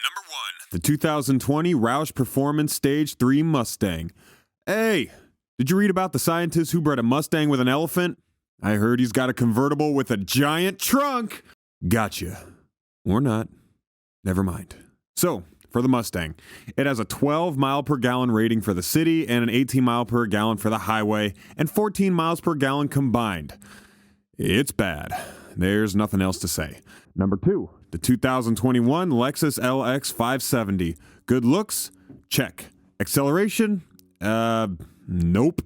Number 1. The 2020 Roush Performance Stage 3 Mustang. Hey, did you read about the scientist who bred a Mustang with an elephant? I heard he's got a convertible with a giant trunk. Gotcha. Or not. Never mind. So, for the Mustang, it has a 12 mile per gallon rating for the city and an 18 mile per gallon for the highway and 14 miles per gallon combined. It's bad. There's nothing else to say. Number 2, the 2021 Lexus LX 570. Good looks? Check. Acceleration? Nope.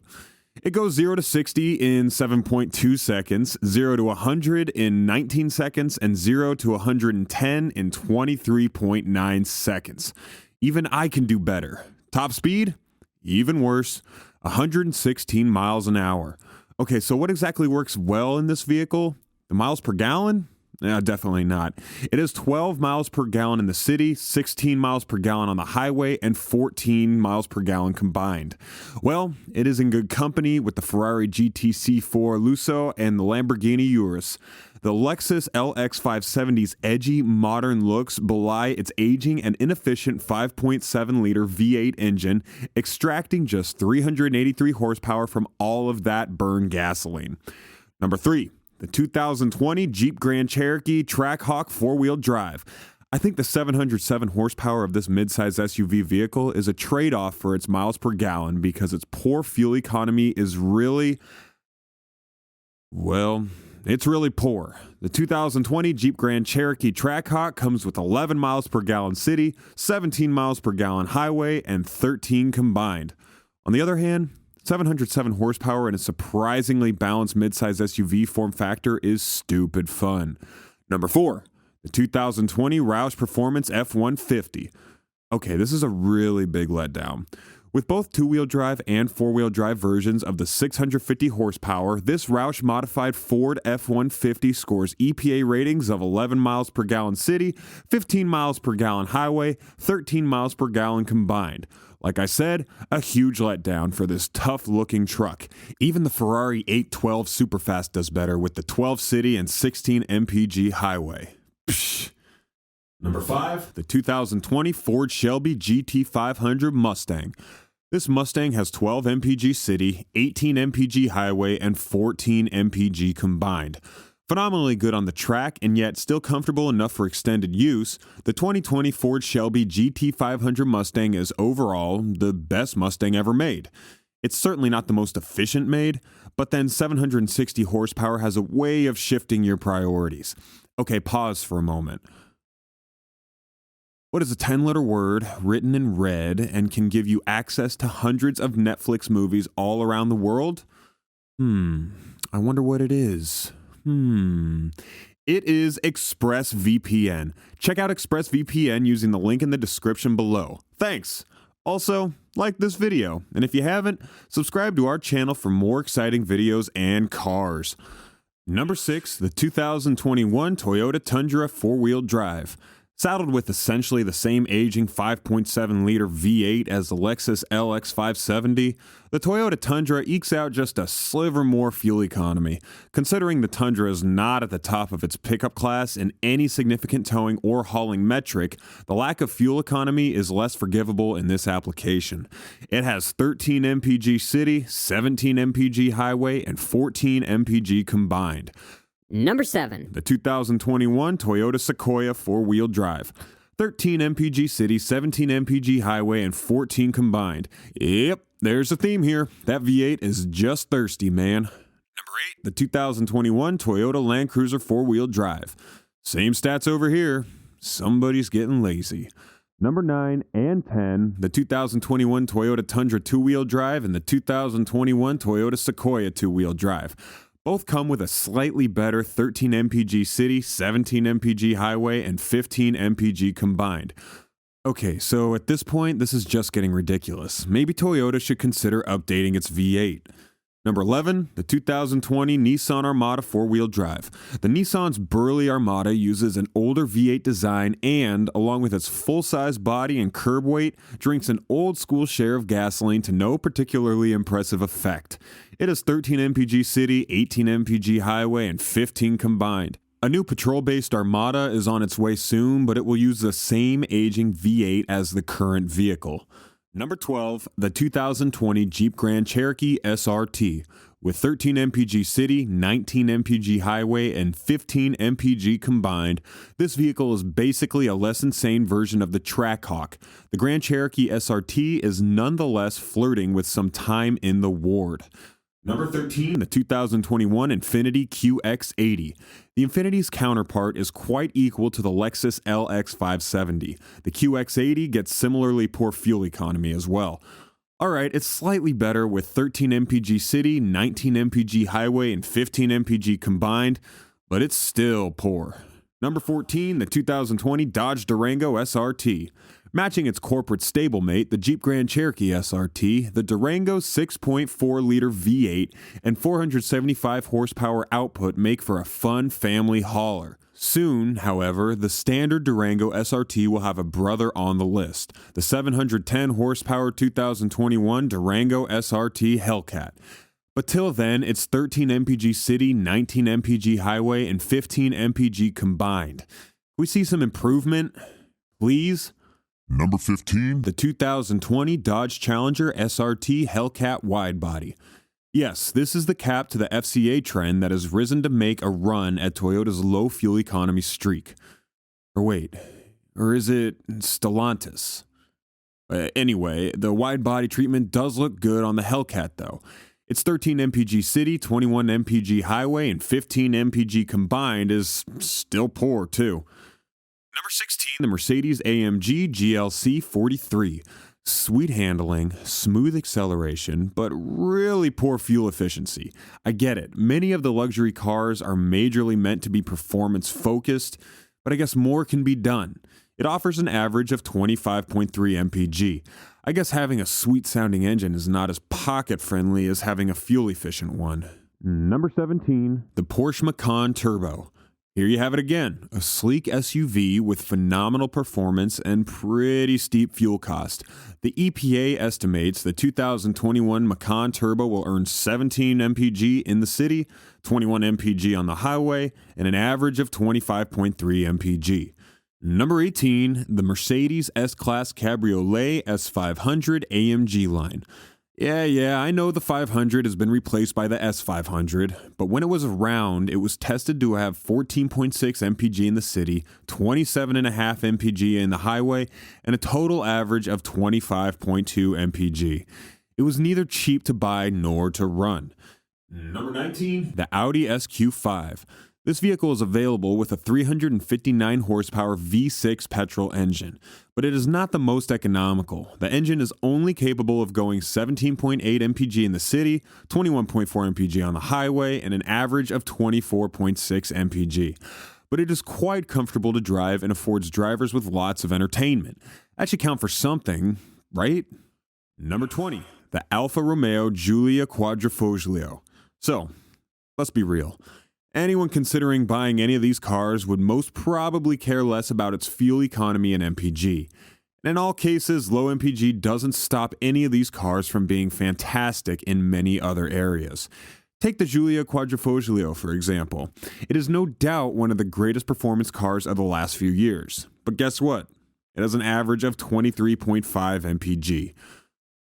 It goes 0 to 60 in 7.2 seconds, 0 to 100 in 19 seconds, and 0 to 110 in 23.9 seconds. Even I can do better. Top speed? Even worse, 116 miles an hour. Okay, so what exactly works well in this vehicle? The miles per gallon? Definitely not. It is 12 miles per gallon in the city, 16 miles per gallon on the highway, and 14 miles per gallon combined. Well, it is in good company with the Ferrari GTC4 Lusso and the Lamborghini Urus. The Lexus LX 570's edgy, modern looks belie its aging and inefficient 5.7-liter V8 engine, extracting just 383 horsepower from all of that burned gasoline. Number 3. The 2020 Jeep Grand Cherokee Trackhawk 4-wheel drive. I think the 707 horsepower of this midsize SUV vehicle is a trade-off for its miles per gallon because its poor fuel economy is really, well, it's really poor. The 2020 Jeep Grand Cherokee Trackhawk comes with 11 miles per gallon city, 17 miles per gallon highway, and 13 combined. On the other hand, 707 horsepower and a surprisingly balanced midsize SUV form factor is stupid fun. Number 4, the 2020 Roush Performance F-150. Okay, this is a really big letdown. With both two-wheel drive and four-wheel drive versions of the 650 horsepower, this Roush modified Ford F-150 scores EPA ratings of 11 miles per gallon city, 15 miles per gallon highway, 13 miles per gallon combined. Like I said, a huge letdown for this tough-looking truck. Even the Ferrari 812 Superfast does better with the 12 city and 16 MPG highway. Psh. Number 5, the 2020 Ford Shelby GT500 Mustang. This Mustang has 12 MPG city, 18 MPG highway, and 14 MPG combined. Phenomenally good on the track and yet still comfortable enough for extended use, the 2020 Ford Shelby GT500 Mustang is overall the best Mustang ever made. It's certainly not the most efficient made, but then 760 horsepower has a way of shifting your priorities. Okay, pause for a moment. What is a 10-letter word written in red and can give you access to hundreds of Netflix movies all around the world? I wonder what it is. It is ExpressVPN. Check out ExpressVPN using the link in the description below. Thanks. Also, like this video, and if you haven't, subscribe to our channel for more exciting videos and cars. Number 6, the 2021 Toyota Tundra 4-wheel drive. Saddled with essentially the same aging 5.7-liter V8 as the Lexus LX 570, the Toyota Tundra ekes out just a sliver more fuel economy. Considering the Tundra is not at the top of its pickup class in any significant towing or hauling metric, the lack of fuel economy is less forgivable in this application. It has 13 MPG city, 17 MPG highway, and 14 MPG combined. Number 7. The 2021 Toyota Sequoia 4-wheel drive. 13 MPG city, 17 MPG highway, and 14 combined. Yep, there's a theme here. That V8 is just thirsty, man. Number 8. The 2021 Toyota Land Cruiser 4-wheel drive. Same stats over here. Somebody's getting lazy. Number 9 and 10, the 2021 Toyota Tundra 2-wheel drive and the 2021 Toyota Sequoia 2-wheel drive. Both come with a slightly better 13 MPG city, 17 MPG highway, and 15 MPG combined. Okay, so at this point, this is just getting ridiculous. Maybe Toyota should consider updating its V8. Number 11, the 2020 Nissan Armada 4-wheel drive. The Nissan's burly Armada uses an older V8 design and, along with its full-size body and curb weight, drinks an old-school share of gasoline to no particularly impressive effect. It has 13 MPG city, 18 MPG highway, and 15 combined. A new petrol-based Armada is on its way soon, but it will use the same aging V8 as the current vehicle. Number 12, the 2020 Jeep Grand Cherokee SRT. With 13 MPG City, 19 MPG Highway, and 15 MPG combined, this vehicle is basically a less insane version of the Trackhawk. The Grand Cherokee SRT is nonetheless flirting with some time in the ward. Number 13, the 2021 Infiniti QX80. The Infiniti's counterpart is quite equal to the Lexus LX570. The QX80 gets similarly poor fuel economy as well. Alright, it's slightly better with 13 MPG City, 19 MPG Highway, and 15 MPG combined, but it's still poor. Number 14, the 2020 Dodge Durango SRT. Matching its corporate stablemate, the Jeep Grand Cherokee SRT, the Durango's 6.4-liter V8 and 475 horsepower output make for a fun family hauler. Soon, however, the standard Durango SRT will have a brother on the list, the 710 horsepower 2021 Durango SRT Hellcat. But till then, it's 13 MPG City, 19 MPG Highway, and 15 MPG combined. Can we see some improvement? Please? Number 15, the 2020 Dodge Challenger SRT Hellcat Widebody. Yes, this is the cap to the FCA trend that has risen to make a run at Toyota's low fuel economy streak. Or is it Stellantis? Anyway, the wide-body treatment does look good on the Hellcat, though. Its 13 MPG City, 21 MPG Highway, and 15 MPG combined is still poor, too. Number 16, the Mercedes-AMG GLC 43. Sweet handling, smooth acceleration, but really poor fuel efficiency. I get it, many of the luxury cars are majorly meant to be performance-focused, but I guess more can be done. It offers an average of 25.3 mpg. I guess having a sweet-sounding engine is not as pocket-friendly as having a fuel-efficient one. Number 17, the Porsche Macan Turbo. Here you have it again, a sleek SUV with phenomenal performance and pretty steep fuel cost. The EPA estimates the 2021 Macan Turbo will earn 17 mpg in the city, 21 mpg on the highway, and an average of 25.3 mpg. Number 18, the Mercedes S-Class Cabriolet S500 AMG line. Yeah, I know the 500 has been replaced by the S500, but when it was around, it was tested to have 14.6 mpg in the city, 27.5 mpg in the highway, and a total average of 25.2 mpg. It was neither cheap to buy nor to run. Number 19, the Audi SQ5. This vehicle is available with a 359 horsepower V6 petrol engine, but it is not the most economical. The engine is only capable of going 17.8 mpg in the city, 21.4 mpg on the highway, and an average of 24.6 mpg. But it is quite comfortable to drive and affords drivers with lots of entertainment. That should count for something, right? Number 20, the Alfa Romeo Giulia Quadrifoglio. So, let's be real. Anyone considering buying any of these cars would most probably care less about its fuel economy and MPG. And in all cases, low MPG doesn't stop any of these cars from being fantastic in many other areas. Take the Giulia Quadrifoglio, for example. It is no doubt one of the greatest performance cars of the last few years. But guess what? It has an average of 23.5 mpg.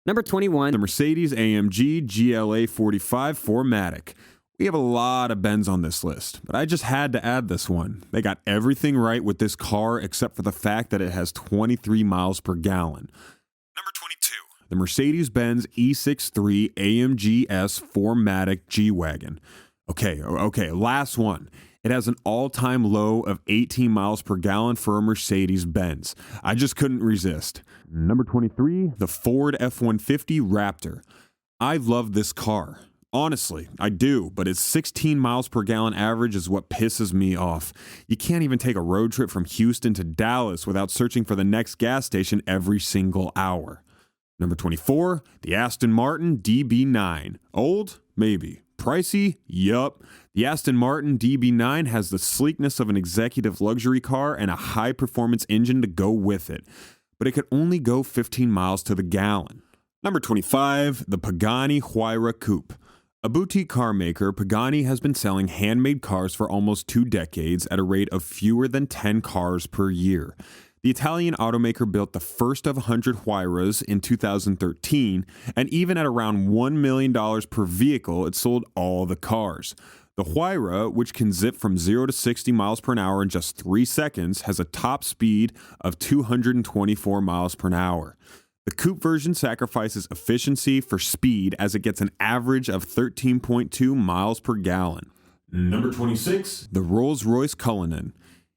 Number 21, the Mercedes-AMG GLA 45 4MATIC. We have a lot of Benz on this list, but I just had to add this one. They got everything right with this car except for the fact that it has 23 miles per gallon. Number 22, the Mercedes-Benz E63 AMG S 4MATIC G-Wagon. Okay, last one. It has an all-time low of 18 miles per gallon for a Mercedes-Benz. I just couldn't resist. Number 23, the Ford F-150 Raptor. I love this car. Honestly, I do, but its 16 miles per gallon average is what pisses me off. You can't even take a road trip from Houston to Dallas without searching for the next gas station every single hour. Number 24, the Aston Martin DB9. Old? Maybe. Pricey? Yup. The Aston Martin DB9 has the sleekness of an executive luxury car and a high-performance engine to go with it, but it could only go 15 miles to the gallon. Number 25, the Pagani Huayra Coupe. A boutique car maker, Pagani has been selling handmade cars for almost 2 decades at a rate of fewer than 10 cars per year. The Italian automaker built the first of 100 Huayras in 2013, and even at around $1 million per vehicle, it sold all the cars. The Huayra, which can zip from 0 to 60 miles per hour in just 3 seconds, has a top speed of 224 miles per hour. The coupe version sacrifices efficiency for speed as it gets an average of 13.2 miles per gallon. Number 26, the RollsRoyce Cullinan.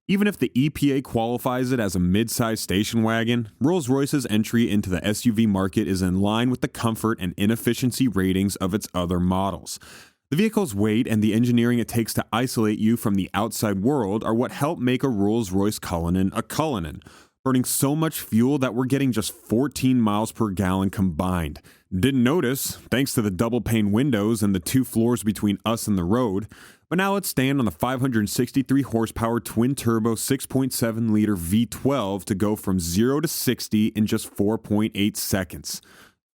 Even if the EPA qualifies it as a mid-size station wagon, Rolls-Royce's entry into the SUV market is in line with the comfort and inefficiency ratings of its other models. The vehicle's weight and the engineering it takes to isolate you from the outside world are what help make a Rolls-Royce Cullinan a Cullinan, burning so much fuel that we're getting just 14 miles per gallon combined. Didn't notice, thanks to the double-pane windows and the 2 floors between us and the road. But now let's stand on the 563 horsepower twin-turbo 6.7-liter V12 to go from 0 to 60 in just 4.8 seconds.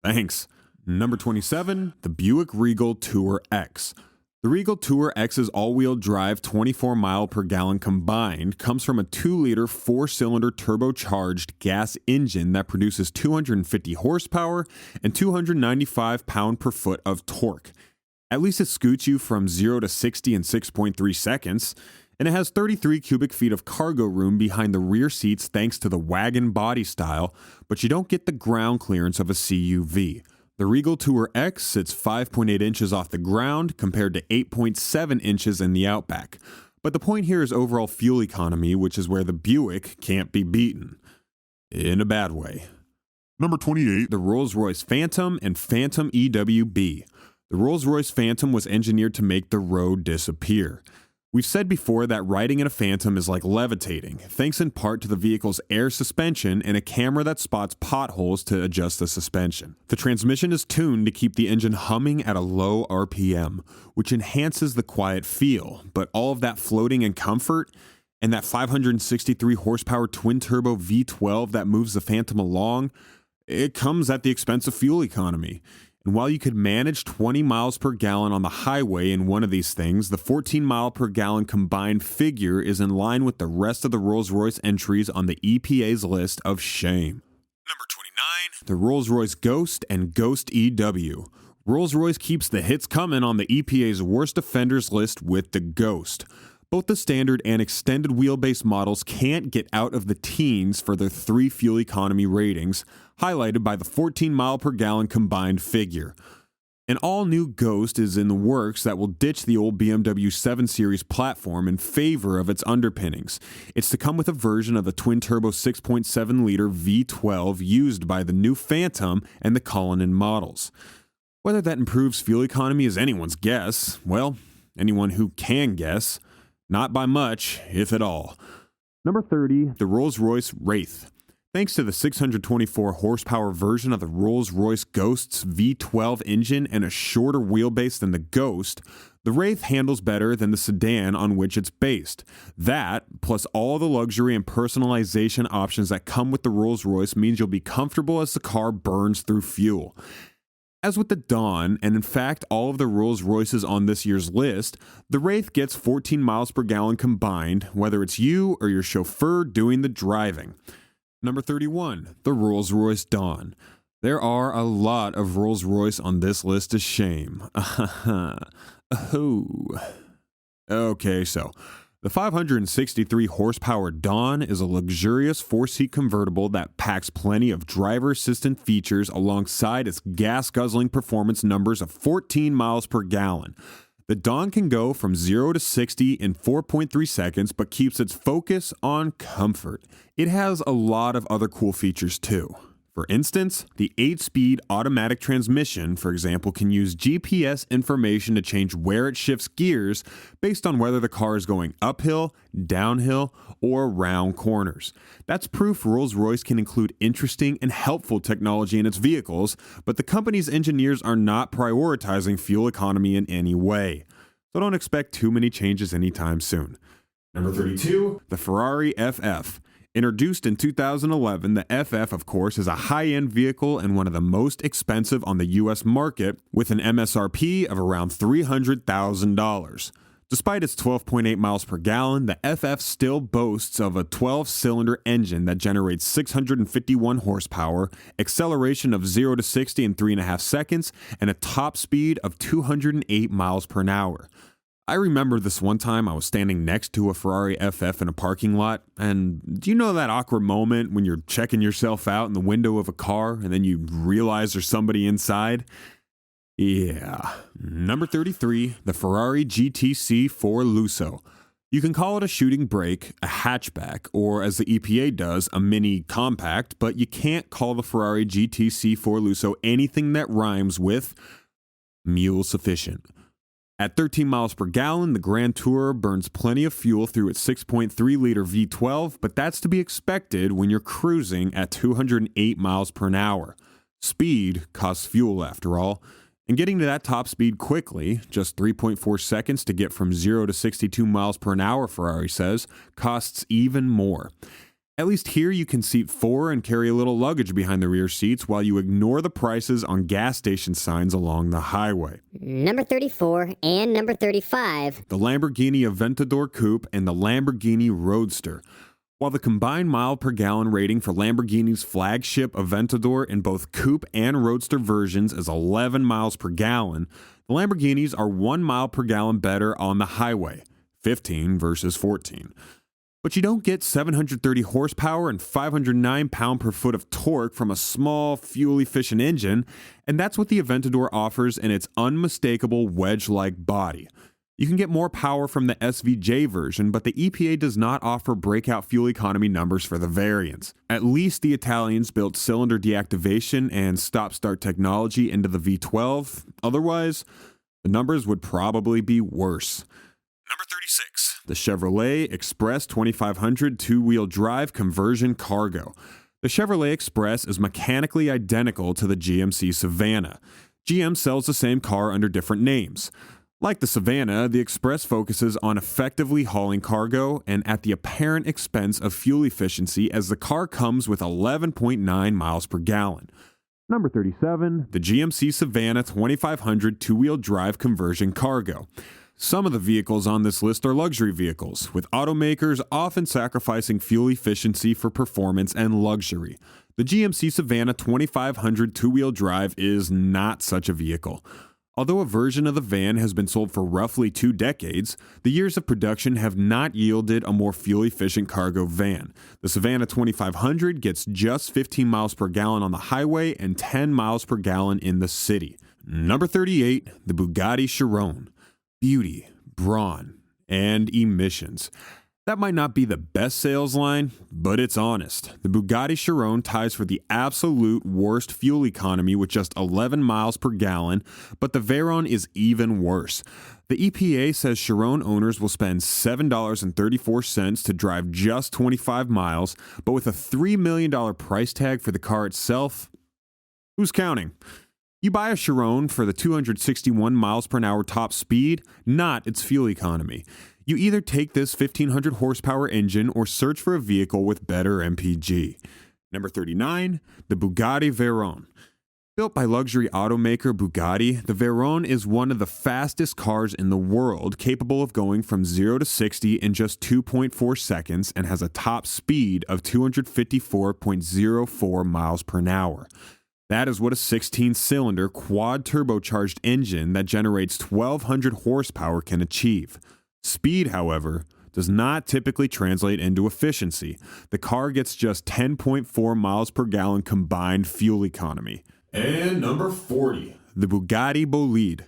Thanks. Number 27, the Buick Regal Tour X. The Regal Tour X's all-wheel drive 24-mile-per-gallon combined comes from a 2-liter 4-cylinder turbocharged gas engine that produces 250 horsepower and 295 pound-per-foot of torque. At least it scoots you from 0 to 60 in 6.3 seconds, and it has 33 cubic feet of cargo room behind the rear seats thanks to the wagon body style, but you don't get the ground clearance of a CUV. The Regal Tour X sits 5.8 inches off the ground compared to 8.7 inches in the Outback. But the point here is overall fuel economy, which is where the Buick can't be beaten. In a bad way. Number 28, The Rolls-Royce Phantom and Phantom EWB. The Rolls-Royce Phantom was engineered to make the road disappear. We've said before that riding in a Phantom is like levitating, thanks in part to the vehicle's air suspension and a camera that spots potholes to adjust the suspension. The transmission is tuned to keep the engine humming at a low RPM, which enhances the quiet feel, but all of that floating and comfort, and that 563 horsepower twin-turbo V12 that moves the Phantom along, it comes at the expense of fuel economy. And while you could manage 20 miles per gallon on the highway in one of these things, the 14 mile per gallon combined figure is in line with the rest of the Rolls-Royce entries on the EPA's list of shame. Number 29, the Rolls-Royce Ghost and Ghost EW. Rolls-Royce keeps the hits coming on the EPA's worst offenders list with the Ghost. Both the standard and extended wheelbase models can't get out of the teens for their 3 fuel economy ratings, highlighted by the 14 mile per gallon combined figure. An all-new Ghost is in the works that will ditch the old BMW 7 Series platform in favor of its underpinnings. It's to come with a version of the twin-turbo 6.7-liter V12 used by the new Phantom and the Cullinan models. Whether that improves fuel economy is anyone's guess. Well, anyone who can guess. Not by much, if at all. Number 30, the Rolls-Royce Wraith. Thanks to the 624 horsepower version of the Rolls-Royce Ghost's V12 engine and a shorter wheelbase than the Ghost, the Wraith handles better than the sedan on which it's based. That, plus all the luxury and personalization options that come with the Rolls-Royce, means you'll be comfortable as the car burns through fuel. As with the Dawn, and in fact all of the Rolls-Royces on this year's list, the Wraith gets 14 miles per gallon combined, whether it's you or your chauffeur doing the driving. Number 31, the Rolls-Royce Dawn. There are a lot of Rolls-Royce on this list of shame. Okay, so the 563 horsepower Dawn is a luxurious 4-seat convertible that packs plenty of driver assistant features alongside its gas-guzzling performance numbers of 14 miles per gallon. The Dawn can go from 0 to 60 in 4.3 seconds, but keeps its focus on comfort. It has a lot of other cool features too. For instance, the 8-speed automatic transmission, for example, can use GPS information to change where it shifts gears based on whether the car is going uphill, downhill, or around corners. That's proof Rolls-Royce can include interesting and helpful technology in its vehicles, but the company's engineers are not prioritizing fuel economy in any way. So don't expect too many changes anytime soon. Number 32, the Ferrari FF. Introduced in 2011, the FF, of course, is a high-end vehicle and one of the most expensive on the U.S. market, with an MSRP of around $300,000. Despite its 12.8 miles per gallon, the FF still boasts of a 12-cylinder engine that generates 651 horsepower, acceleration of 0 to 60 in 3.5 seconds, and a top speed of 208 miles per hour. I remember this one time I was standing next to a Ferrari FF in a parking lot, and do you know that awkward moment when you're checking yourself out in the window of a car and then you realize there's somebody inside? Yeah. Number 33, the Ferrari GTC 4 Lusso. You can call it a shooting brake, a hatchback, or as the EPA does, a mini compact, but you can't call the Ferrari GTC 4 Lusso anything that rhymes with mule sufficient. At 13 miles per gallon, the Grand Tourer burns plenty of fuel through its 6.3-liter V12, but that's to be expected when you're cruising at 208 miles per hour. Speed costs fuel after all. And getting to that top speed quickly, just 3.4 seconds to get from 0 to 62 miles per hour, Ferrari says, costs even more. At least here you can seat 4 and carry a little luggage behind the rear seats while you ignore the prices on gas station signs along the highway. Number 34 and number 35. The Lamborghini Aventador Coupe and the Lamborghini Roadster. While the combined mile per gallon rating for Lamborghini's flagship Aventador in both coupe and roadster versions is 11 miles per gallon, the Lamborghinis are 1 mile per gallon better on the highway, 15 versus 14. But you don't get 730 horsepower and 509 pound-per-foot of torque from a small, fuel-efficient engine, and that's what the Aventador offers in its unmistakable wedge-like body. You can get more power from the SVJ version, but the EPA does not offer breakout fuel economy numbers for the variants. At least the Italians built cylinder deactivation and stop-start technology into the V12. Otherwise, the numbers would probably be worse. Number 36. The Chevrolet Express 2500 two-wheel drive conversion cargo. The Chevrolet Express is mechanically identical to the GMC Savannah. GM sells the same car under different names. Like the Savannah, the Express focuses on effectively hauling cargo and at the apparent expense of fuel efficiency as the car comes with 11.9 miles per gallon. Number 37, the GMC Savannah 2500 two-wheel drive conversion cargo. Some of the vehicles on this list are luxury vehicles, with automakers often sacrificing fuel efficiency for performance and luxury. The GMC Savannah 2500 two-wheel drive is not such a vehicle. Although a version of the van has been sold for roughly 2 decades, the years of production have not yielded a more fuel-efficient cargo van. The Savannah 2500 gets just 15 miles per gallon on the highway and 10 miles per gallon in the city. Number 38, the Bugatti Chiron. Beauty, brawn, and emissions. That might not be the best sales line, but it's honest. The Bugatti Chiron ties for the absolute worst fuel economy with just 11 miles per gallon, but the Veyron is even worse. The EPA says Chiron owners will spend $7.34 to drive just 25 miles, but with a $3 million price tag for the car itself, who's counting? You buy a Chiron for the 261 miles per hour top speed, not its fuel economy. You either take this 1500 horsepower engine or search for a vehicle with better MPG. Number 39, the Bugatti Veyron. Built by luxury automaker Bugatti, the Veyron is one of the fastest cars in the world, capable of going from 0 to 60 in just 2.4 seconds and has a top speed of 254.04 miles per hour. That is what a 16-cylinder quad-turbocharged engine that generates 1,200 horsepower can achieve. Speed, however, does not typically translate into efficiency. The car gets just 10.4 miles per gallon combined fuel economy. And number 40, the Bugatti Bolide.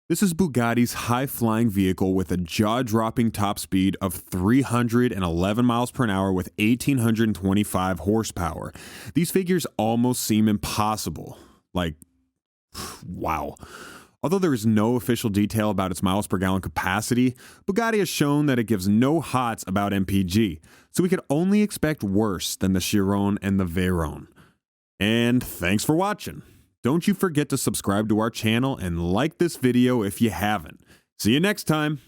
This is Bugatti's high-flying vehicle with a jaw-dropping top speed of 311 miles per hour with 1,825 horsepower. These figures almost seem impossible. Like, wow. Although there is no official detail about its miles per gallon capacity, Bugatti has shown that it gives no hots about MPG, so we could only expect worse than the Chiron and the Veyron. And thanks for watching. Don't you forget to subscribe to our channel and like this video if you haven't. See you next time.